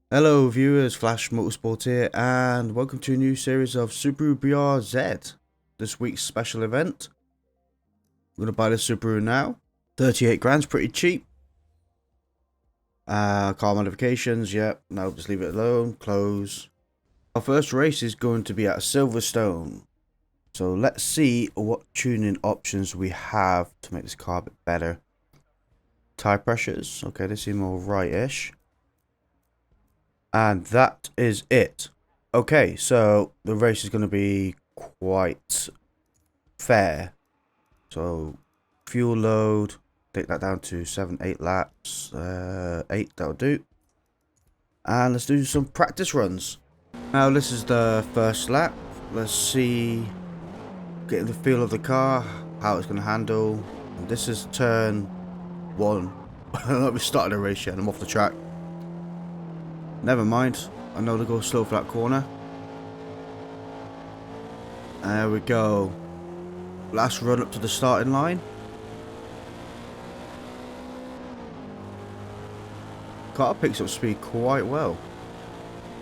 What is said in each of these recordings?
Hello viewers, Flash Motorsport here, and welcome to a new series of Subaru BRZ. This week's special event. I'm going to buy the Subaru now. 38 grand's pretty cheap. Car modifications, yep, no, just leave it alone, close. Our first race is going to be at Silverstone. So let's see what tuning options we have to make this car a bit better. Tire pressures, okay, they seem all right-ish. And that is it. Okay, so the race is going to be quite fair. So fuel load, take that down to 7-8 laps. 8, that'll do. And let's do some practice runs. Now this is the first lap. Let's see, getting the feel of the car, how it's going to handle. And this is turn 1. We started the race yet and I'm off the track. Never mind, I know to go slow for that corner. There we go. Last run up to the starting line. Car picks up speed quite well.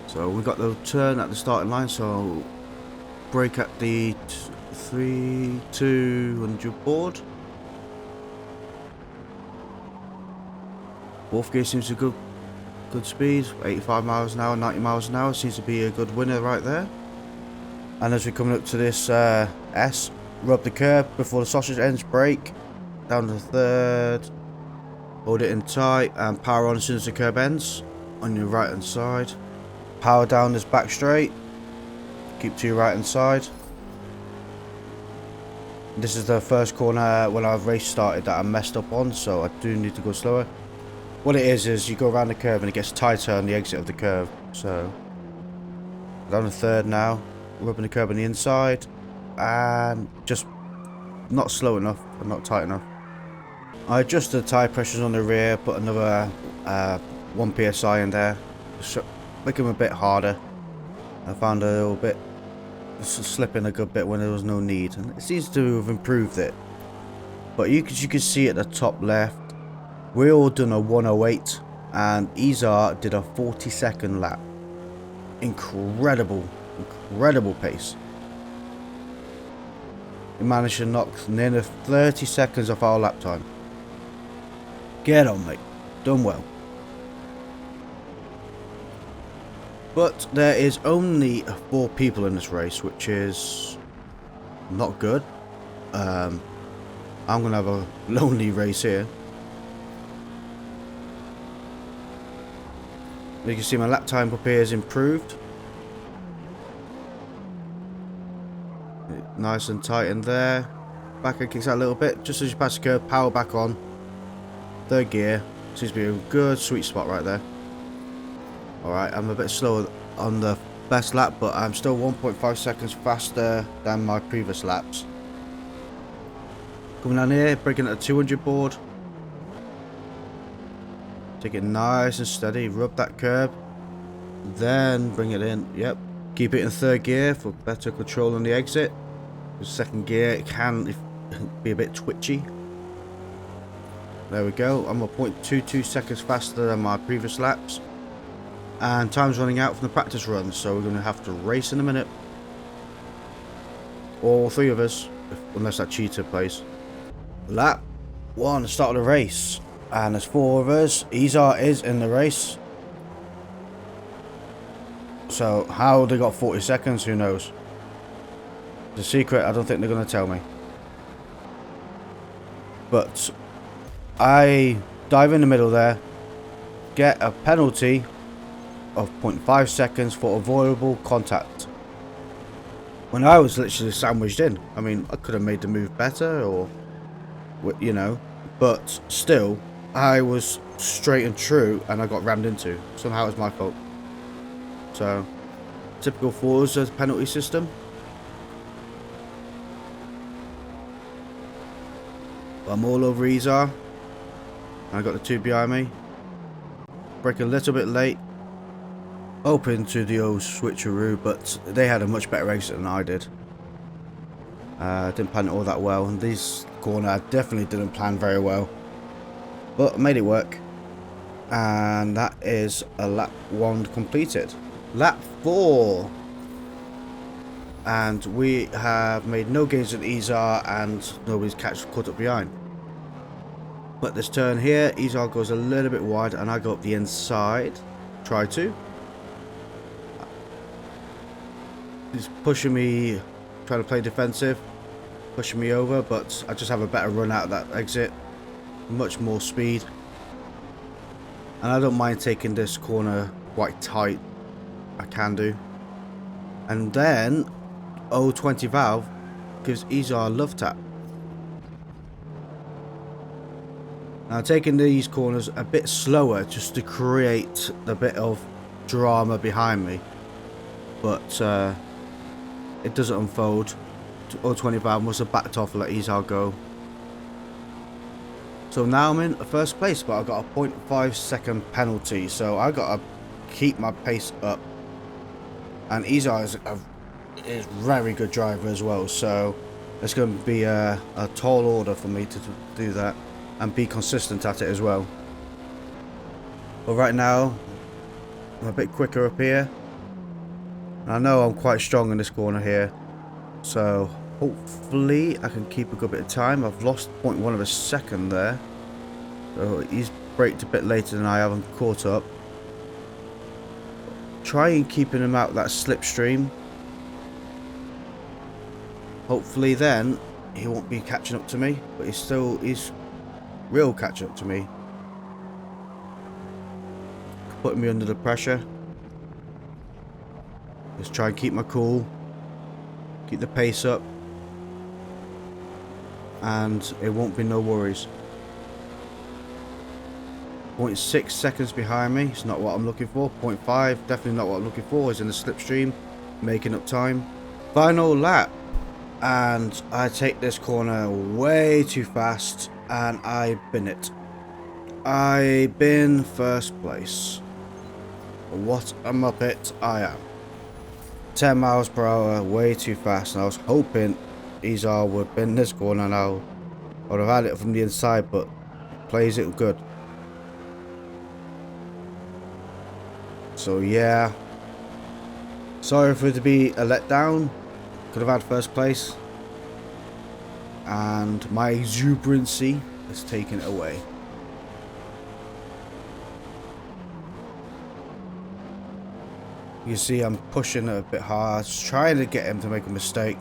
So we got the turn at the starting line, so brake at the 200 board. Fourth gear seems to go good speed, 85 miles an hour, 90 miles an hour, seems to be a good winner right there. And as we're coming up to this S, rub the curb before the sausage ends, brake, down to the third, hold it in tight and power on as soon as the curb ends, on your right hand side. Power down this back straight, keep to your right hand side. This is the first corner when our race started that I messed up on, so I do need to go slower. What it is you go around the curve and it gets tighter on the exit of the curve. So, down the third now, rubbing the curb on the inside, and just not slow enough and not tight enough. I adjusted the tyre pressures on the rear, put another 1 psi in there, make them a bit harder. I found a little bit slipping a good bit when there was no need, and it seems to have improved it. But you can see at the top left, we all done a 108 and Izar did a 40-second lap. Incredible pace. He managed to knock nearly 30 seconds off our lap time. Get on, mate. Done well. But there is only 4 people in this race, which is not good. I'm going to have a lonely race here. You can see my lap time up here has improved. Nice and tight in there. Back end kicks out a little bit. Just as you pass the curve, power back on. Third gear. Seems to be a good sweet spot right there. Alright, I'm a bit slower on the best lap, but I'm still 1.5 seconds faster than my previous laps. Coming down here, braking at the 200 board. Take it nice and steady, rub that curb, then bring it in. Yep, keep it in third gear for better control on the exit. The second gear, it can be a bit twitchy. There we go, I'm a 0.22 seconds faster than my previous laps. And time's running out from the practice run, so we're going to have to race in a minute. All 3 of us, unless that cheater plays. Lap 1, start of the race. And there's 4 of us. Izar is in the race. So how they got 40 seconds, who knows? It's a secret, I don't think they're going to tell me. But I dive in the middle there, get a penalty of 0.5 seconds for avoidable contact. When I was literally sandwiched in. I mean, I could have made the move better, or, you know, but still, I was straight and true and I got rammed into. Somehow it was my fault. So, typical Forza penalty system. I'm all over Izar. I got the 2 behind me. Brake a little bit late. Open to the old switcheroo, but they had a much better exit than I did. Didn't plan it all that well. And this corner I definitely didn't plan very well. But made it work. And that is a lap 1 completed. Lap 4. And we have made no gains in Izar and nobody's caught up behind. But this turn here, Izar goes a little bit wide and I go up the inside. Try to. He's pushing me, trying to play defensive, pushing me over, but I just have a better run out of that exit. Much more speed. And I don't mind taking this corner quite tight. I can do. And then 020 valve gives Izar a love tap. Now taking these corners a bit slower just to create a bit of drama behind me. But it doesn't unfold. 020 valve must have backed off and let Izar go. So now I'm in first place, but I got a 0.5 second penalty. So I got to keep my pace up. And Izar is a very good driver as well. So it's going to be a tall order for me to do that and be consistent at it as well. But right now, I'm a bit quicker up here. And I know I'm quite strong in this corner here. So hopefully I can keep a good bit of time. I've lost 0.1 of a second there. So he's braked a bit later than I have. I'm caught up. Try and keeping him out that slipstream. Hopefully then he won't be catching up to me. But he's real catch up to me. Putting me under the pressure. Let's try and keep my cool. Keep the pace up. And it won't be no worries. 0.6 seconds behind me. It's not what I'm looking for. 0.5. Definitely not what I'm looking for. Is in the slipstream. Making up time. Final lap. And I take this corner way too fast. And I bin it. I bin first place. What a muppet I am. 10 miles per hour, way too fast, and I was hoping Izar would bin this corner and I would have had it from the inside, but plays it good. So yeah, sorry for it to be a letdown. Could have had first place, and my exuberancy has taken it away. You see I'm pushing it a bit hard, trying to get him to make a mistake.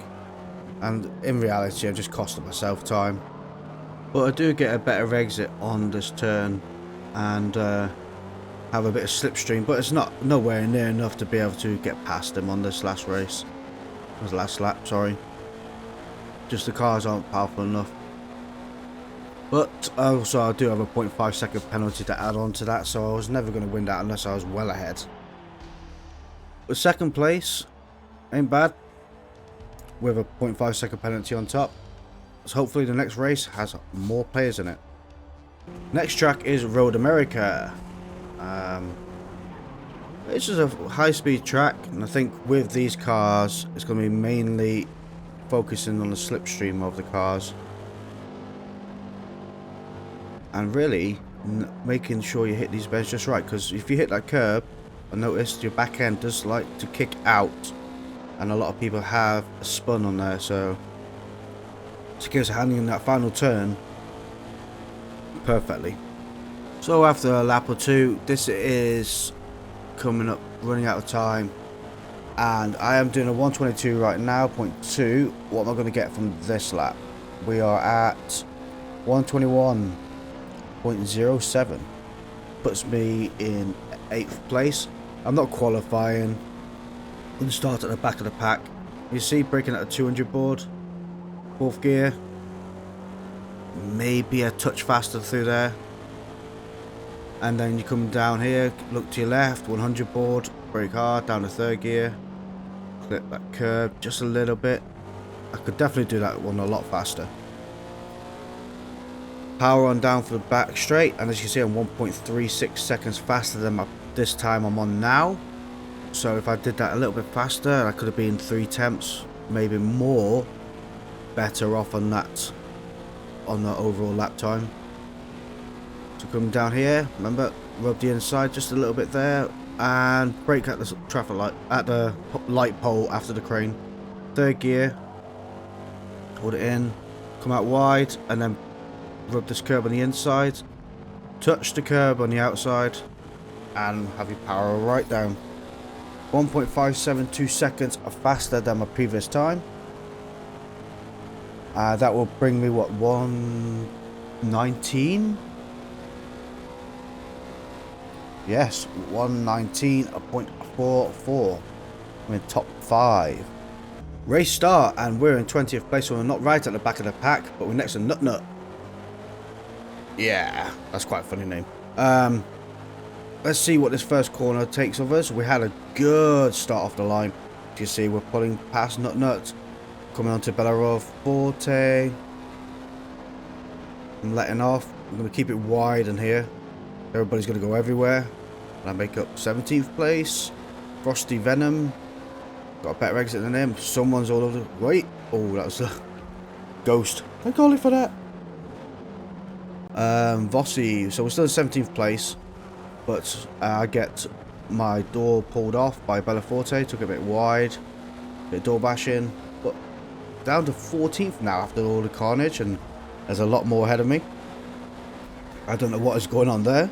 And in reality, I've just costed myself time. But I do get a better exit on this turn. And have a bit of slipstream. But it's nowhere near enough to be able to get past him on this last race. This last lap, sorry. Just the cars aren't powerful enough. But also I do have a 0.5 second penalty to add on to that. So I was never going to win that unless I was well ahead. But second place ain't bad, with a 0.5 second penalty on top. So hopefully the next race has more players in it. Next track is Road America. This is a high-speed track, and I think with these cars, it's going to be mainly focusing on the slipstream of the cars, and really making sure you hit these bends just right. Because if you hit that curb, I noticed your back end does like to kick out, and a lot of people have a spun on there, so it gives handling that final turn perfectly. So after a lap or two, this is coming up, running out of time, and I am doing a 122 right now, 0.2. What am I going to get from this lap? We are at 121.07. Puts me in 8th place. I'm not qualifying. I'm going to start at the back of the pack. You see, braking at a 200 board. 4th gear. Maybe a touch faster through there. And then you come down here, look to your left, 100 board. Brake hard, down to 3rd gear. Clip that curb just a little bit. I could definitely do that one a lot faster. Power on down for the back straight. And as you see, I'm 1.36 seconds faster than this time I'm on now. So if I did that a little bit faster, I could have been 3 tenths, maybe more, better off on that, on the overall lap time. So coming down here, remember, rub the inside just a little bit there, and brake at the traffic light, at the light pole after the crane. Third gear, hold it in, come out wide, and then rub this curb on the inside, touch the curb on the outside, and have your power right down. 1.572 seconds faster than my previous time. That will bring me, what, 119? Yes, 119.44. I'm in top 5. Race start, and we're in 20th place, so we're not right at the back of the pack, but we're next to Nut Nut. Yeah, that's quite a funny name. Let's see what this first corner takes of us. We had a good start off the line. As you see, we're pulling past Nut Nut, coming on to Bellarov Forte. I'm letting off. I'm going to keep it wide in here. Everybody's going to go everywhere. And I make up 17th place. Frosty Venom. Got a better exit than him. Someone's all over the... Wait. Oh, that was a ghost. Thank God for that. Vossi. So we're still in 17th place. But I get my door pulled off by Bellaforte. Took it a bit wide. Bit of door bashing. But down to 14th now after all the carnage. And there's a lot more ahead of me. I don't know what is going on there.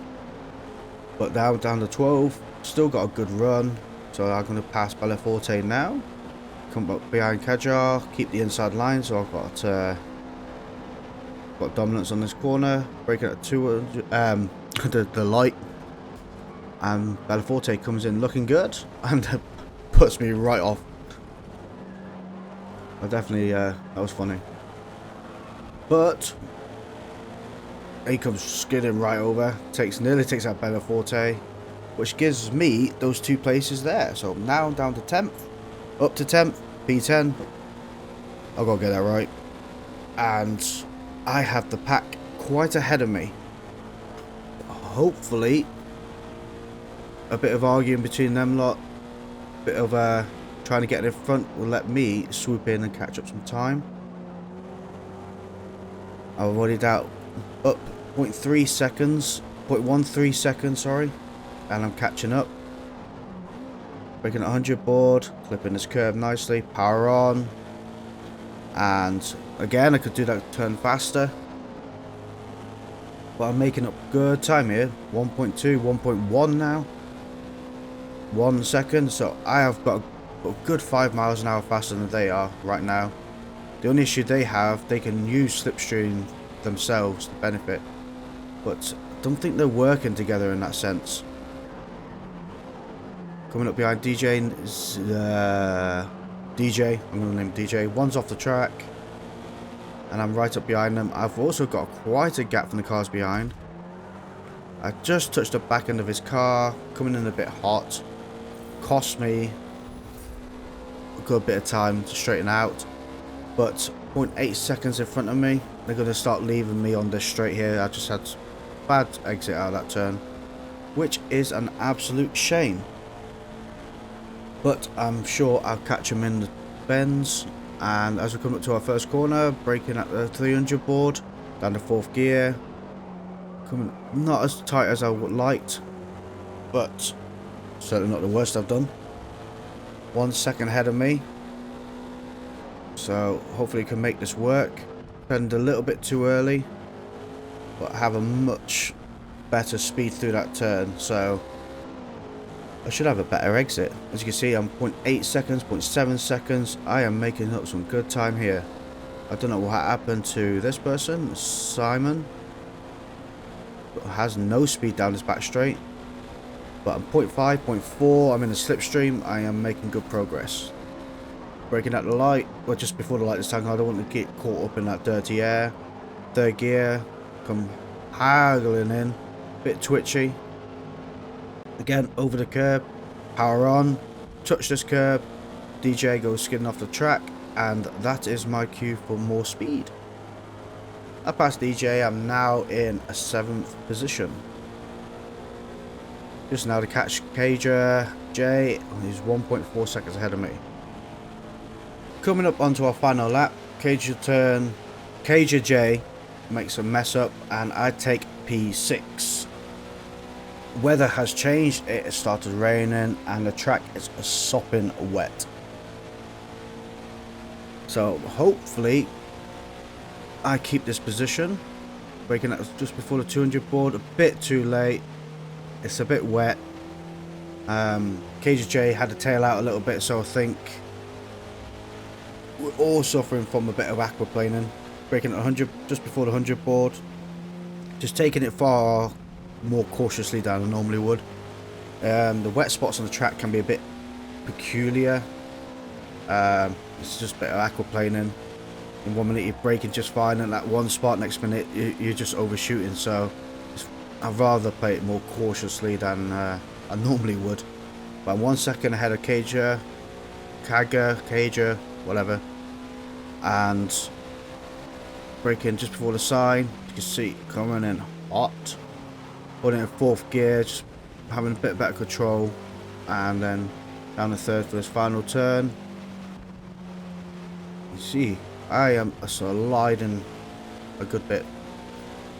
But now down to 12. Still got a good run. So I'm going to pass Bellaforte now. Come up behind Kajar. Keep the inside line. So I've got dominance on this corner. Breaking at 200. The light. And Bellaforte comes in looking good. And puts me right off. I definitely, that was funny. But he comes skidding right over. Nearly takes out Bellaforte. Which gives me those 2 places there. So now I'm down to 10th. Up to 10th. P10. I've got to get that right. And I have the pack quite ahead of me. Hopefully, a bit of arguing between them lot. A bit of trying to get in front will let me swoop in and catch up some time. I've already down up 0.3 seconds. 0.13 seconds, sorry. And I'm catching up. Breaking at 100 board. Clipping this curve nicely. Power on. And again, I could do that turn faster. But I'm making up good time here. 1.2, 1.1 now. 1 second. So I have got a good 5 miles an hour faster than they are right now. The only issue they have, they can use slipstream themselves to benefit. But I don't think they're working together in that sense. Coming up behind DJ, I'm going to name DJ. One's off the track. And I'm right up behind them. I've also got quite a gap from the cars behind. I just touched the back end of his car. Coming in a bit hot. Cost me a good bit of time to straighten out. But 0.8 seconds in front of me. They're going to start leaving me on this straight here. I just had bad exit out of that turn. Which is an absolute shame. But I'm sure I'll catch him in the bends. And as we come up to our first corner, braking at the 300 board, down to 4th gear. Coming not as tight as I would liked, but certainly not the worst I've done. 1 second ahead of me. So hopefully can make this work. Turned a little bit too early, but have a much better speed through that turn. So I should have a better exit. As you can see, I'm 0.8 seconds, 0.7 seconds. I am making up some good time here. I don't know what happened to this person, Simon. But has no speed down his back straight. But I'm 0.5, 0.4. I'm in the slipstream. I am making good progress. Braking at the light. Well, just before the light this time. I don't want to get caught up in that dirty air. 3rd gear. Come haggling in. Bit twitchy. Again, over the curb, power on, touch this curb, DJ goes skidding off the track, and that is my cue for more speed. I passed DJ, I'm now in a 7th position. Just now to catch Cager J, who's 1.4 seconds ahead of me. Coming up onto our final lap, Cager J makes a mess up, and I take P6. weather has changed. It has started raining and the track is sopping wet. So hopefully I keep this position. Breaking out just before the 200 board, a bit too late. It's a bit wet. KJ had the tail out a little bit, so I think we're all suffering from a bit of aquaplaning. Breaking at 100 just before the 100 board, just taking it far more cautiously than I normally would. The wet spots on the track can be a bit peculiar. It's just a bit of aquaplaning. In 1 minute you're braking just fine, and that one spot next minute you're just overshooting. So I'd rather play it more cautiously than I normally would. But I'm 1 second ahead of Kaja, whatever, and braking just before the sign. You can see it coming in hot. Putting it in 4th gear, just having a bit better control, and then down the 3rd for this final turn. You see, I am sliding a good bit,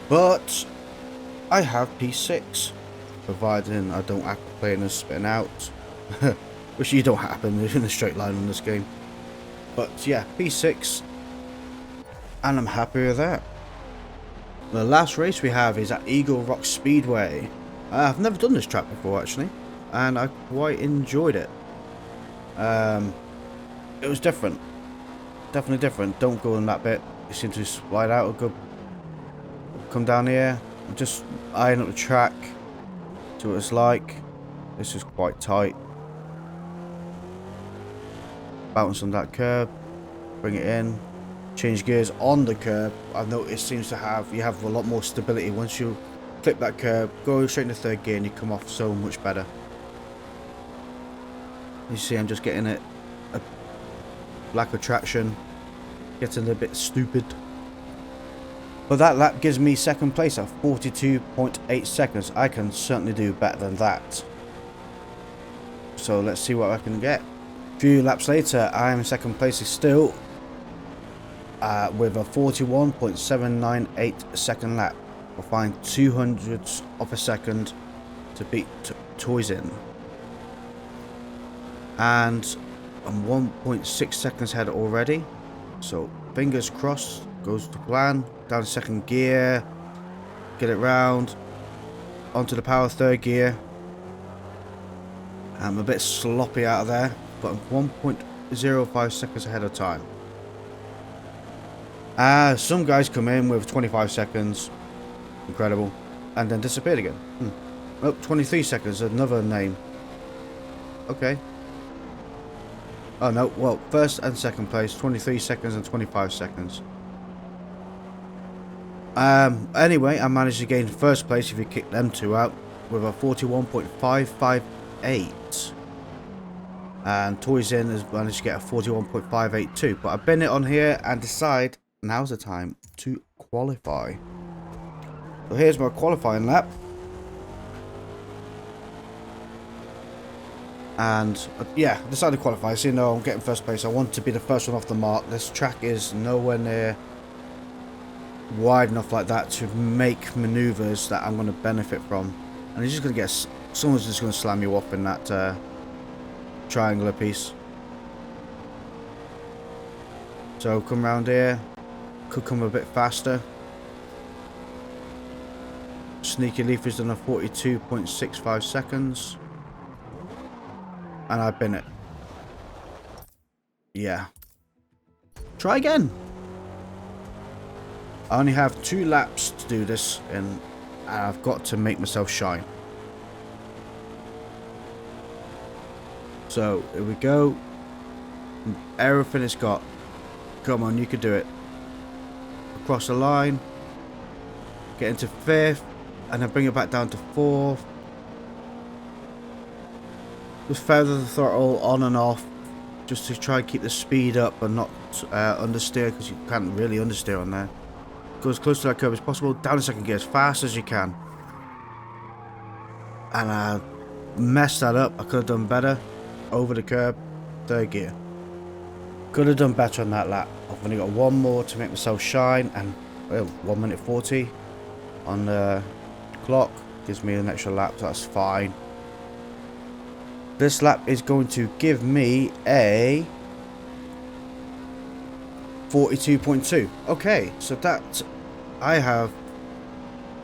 but I have P6, providing I don't aquaplane and spin out, which you don't happen in a straight line in this game. But yeah, P6, and I'm happy with that. The last race we have is at Eagle Rock Speedway. I've never done this track before actually, and I quite enjoyed it. It was different. Definitely different. Don't go on that bit. You seem to slide out a good. Come down here. Just eyeing up the track. See what it's like. This is quite tight. Bounce on that curb. Bring it in. Change gears on the curb. I've noticed seems to have, you have a lot more stability once you clip that curb. Go straight into 3rd gear and you come off so much better. You see, I'm just getting it. Lack of traction, getting a bit stupid, but that lap gives me 2nd place at 42.8 seconds. I can certainly do better than that, so let's see what I can get. A few laps later, I am in 2nd place still, with a 41.798 second lap. I'll find 200ths of a second to beat Toys in, and I'm 1.6 seconds ahead already, so fingers crossed. Goes to plan. Down 2nd gear, get it round onto the power 3rd gear. I'm a bit sloppy out of there, but I'm 1.05 seconds ahead of time. Some guys come in with 25 seconds, incredible, and then disappeared again. Oh, 23 seconds, another name. Okay. Oh no, well, 1st and 2nd place, 23 seconds and 25 seconds. Anyway, I managed to gain 1st place if you kick them two out with a 41.558. And Toys In has managed to get a 41.582. But I bin it on here and decide now's the time to qualify. So here's my qualifying lap. And yeah, I decided to qualify. So you know, I'm getting 1st place. I want to be the 1st one off the mark. This track is nowhere near wide enough like that to make maneuvers that I'm going to benefit from. And you're just going to get, someone's just going to slam you off in that triangular piece. So come round here. Could come a bit faster. Sneaky Leaf has done a 42.65 seconds. And I bin it. Yeah. Try again. I only have 2 laps to do this, and I've got to make myself shine. So here we go. Everything it's got. Come on, you can do it. Across the line. Get into 5th, and then bring it back down to 4th. Just feather the throttle on and off, just to try and keep the speed up and not understeer, because you can't really understeer on there. Go as close to that curb as possible, down in 2nd gear as fast as you can. And I messed that up. I could have done better. Over the curb, 3rd gear. Could have done better on that lap. I've only got 1 more to make myself shine, and well, 1 minute 40 on the clock. Gives me an extra lap, so that's fine. This lap is going to give me a 42.2. Okay, so that I have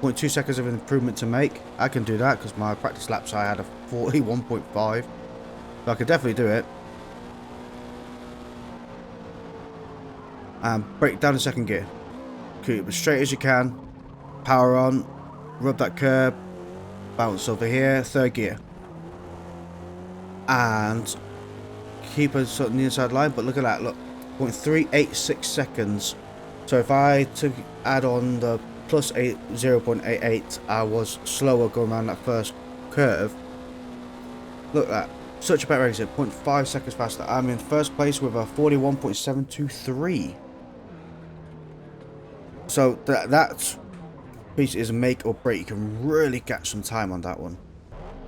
0.2 seconds of improvement to make. I can do that because my practice laps I had a 41.5. So I could definitely do it. And brake down in second gear. Keep it as straight as you can. Power on. Rub that curb. Bounce over here. Third gear. And keep us on the inside line. But look at that. Look. 0.386 seconds. So if I add on the plus 0.88, I was slower going around that first curve. Look at that. Such a better exit. 0.5 seconds faster. I'm in first place with a 41.723. So that piece is a make or break. You can really catch some time on that one.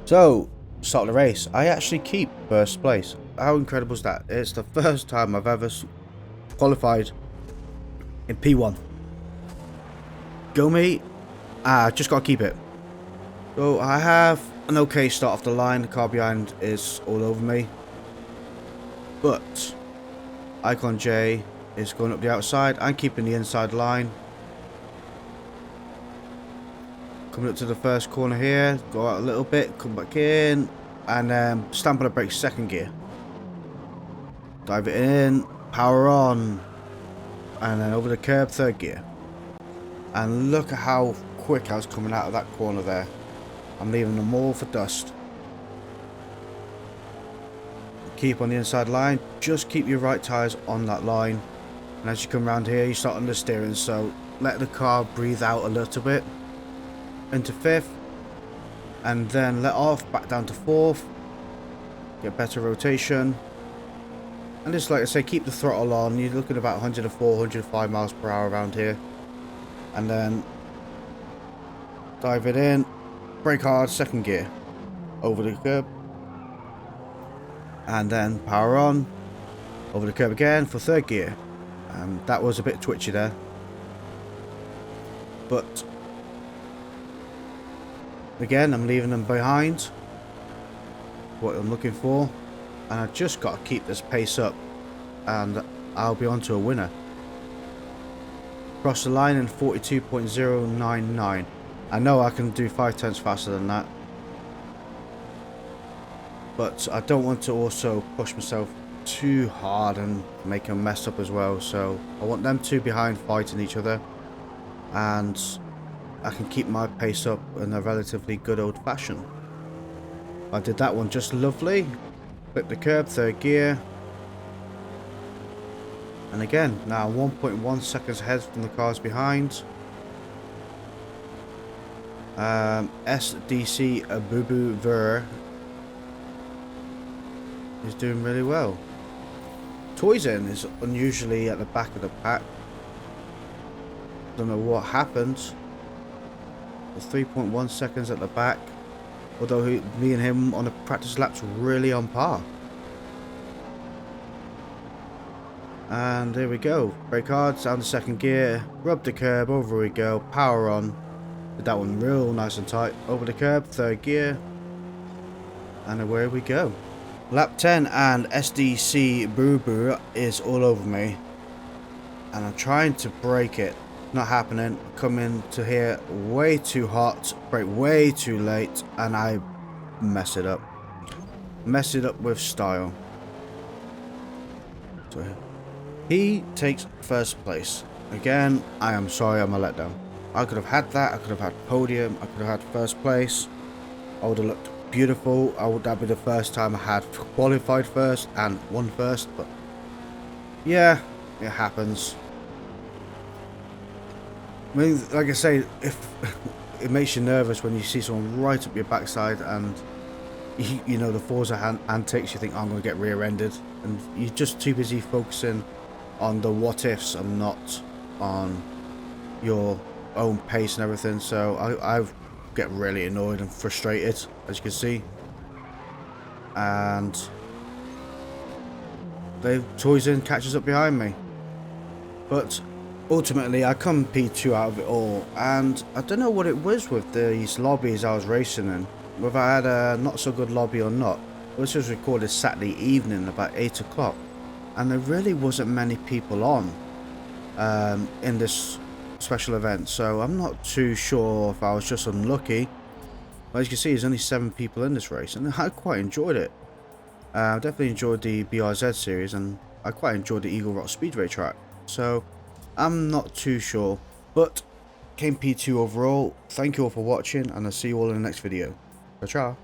So, start of the race. I actually keep first place. How incredible is that? It's the first time I've ever qualified in P1. Go me. Just got to keep it. So, I have an okay start off the line. The car behind is all over me. But, Icon J is going up the outside. I'm keeping the inside line. Coming up to the first corner here, go out a little bit, come back in, and then stamp on the brakes, second gear. Dive it in, power on, and then over the curb, third gear. And look at how quick I was coming out of that corner there. I'm leaving them all for dust. Keep on the inside line, just keep your right tyres on that line. And as you come around here, you start understeering, so let the car breathe out a little bit. Into fifth, and then let off, back down to fourth, get better rotation, and just like I say, keep the throttle on. You're looking at about 104, 105 miles per hour around here, and then dive it in, brake hard, second gear, over the curb, and then power on, over the curb again for third gear. That was a bit twitchy there, but again, I'm leaving them behind. What I'm looking for. And I just got to keep this pace up. And I'll be on to a winner. Cross the line in 42.099. I know I can do 5 tenths faster than that. But I don't want to also push myself too hard and make a mess up as well. So I want them two behind fighting each other. And I can keep my pace up in a relatively good old fashion. I did that one just lovely. Flip the curb, third gear. And again, now 1.1 seconds ahead from the cars behind. SDC Abubu Ver is doing really well. Toyzen is unusually at the back of the pack. Don't know what happened. 3.1 seconds at the back, although me and him on the practice laps really on par. And there we go, brake hard, down the second gear, rub the curb, over we go, power on. Did that one real nice and tight, over the curb, third gear, and away we go. Lap 10 and SDC Boo Boo is all over me, and I'm trying to break it. Not happening. Come into here way too hot, brake way too late, and I mess it up. Mess it up with style. So he takes first place. Again, I am sorry, I'm a letdown. I could have had that. I could have had podium. I could have had first place. I would have looked beautiful. That'd be the first time I had qualified first and won first. But yeah, it happens. I mean, like I say, if it makes you nervous when you see someone right up your backside and you know the Forza antics, you think, oh, I'm going to get rear-ended, and you're just too busy focusing on the what-ifs and not on your own pace and everything. So I get really annoyed and frustrated, as you can see. And Toyzen catches up behind me. But ultimately I come P2 out of it all, and I don't know what it was with these lobbies I was racing in, whether I had a not so good lobby or not. This was recorded Saturday evening about 8 o'clock, and there really wasn't many people on in this special event, so I'm not too sure if I was just unlucky. But as you can see, there's only 7 people in this race, and I quite enjoyed it. I definitely enjoyed the BRZ series, and I quite enjoyed the Eagle Rock Speedway track. So I'm not too sure, but came P2 overall. Thank you all for watching, and I'll see you all in the next video. Ciao.